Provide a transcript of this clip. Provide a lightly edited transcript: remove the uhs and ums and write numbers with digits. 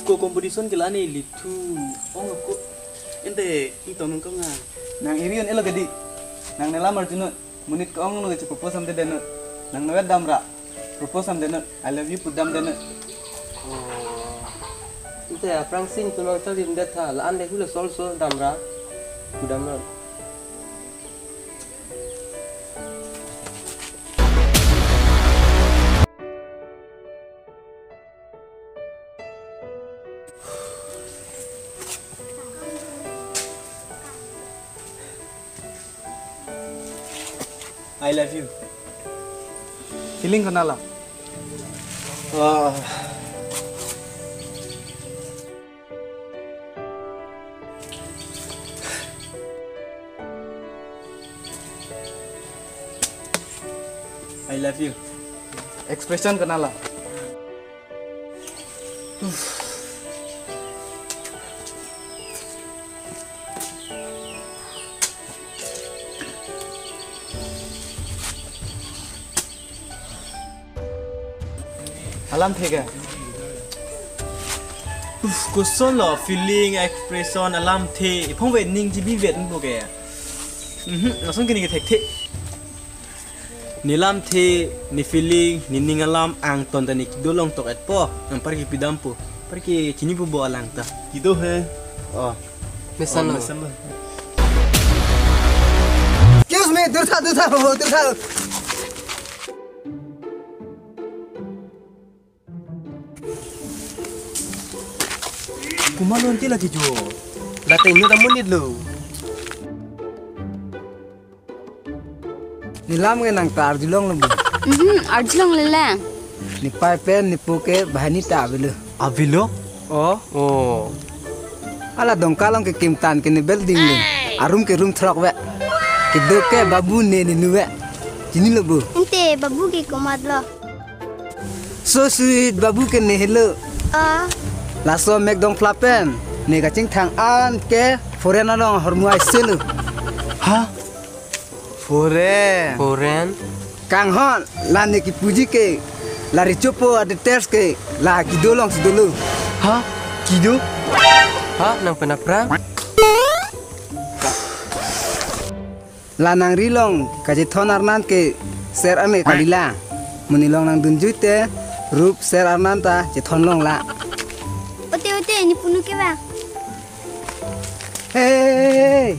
ko competition kila ni litu. Oh ko ente ito nung ka nga. Nang irion elo gadi. Nang nelamar juno munit ko ong ngi propose am de no. Nang nawet damra. Propose am de no. I love you pudam de no. Ite aprang sin kuno tali ndet tha la ande hule sol damra. Kudam. I love you. Feeling kenala. I love you. Expression kenala. Alam thega. Question lo feeling expression alam the phong ve ning ji bi vet bo ge. Ngasong kini ke thek the. Ni lam the ni feeling ni ning alam ang ton tani dolong tok et po ang pergi pidampu. Pergi kini bu bo alang ta. Gitu he. Oh. Mesan. Excuse me, durta. Kumalon ti lagi jo. Latay nyo namunid lo. Nilam ke nang tar julong lebu. Arjulong lele. Ni pai pen ni puke bahani ta belu. Avilo? Oh. Ala dongkalong ke kimtan ke ni building le. Arum ke room throk we. Ke doke babu ne ni nuwe. Jini lebu. Ente babu ke komadlo. So sweet babu ke ne hello. Laso mek dong flapen. Ne ka ching thang an ke foreigner long hormuai selu. Ha? Foreign. Kang hon la ne ki puji ke. Lari chopo ade ters ke la ki dolong si dulu. Ha? Kido? Ha, nang penapra. Lanang rilong kaji thon arnan ke ser ane kalila. Munilong nang dunjute rup ser arnan ta je thon long la. Ote ni punu ke ba? Hey.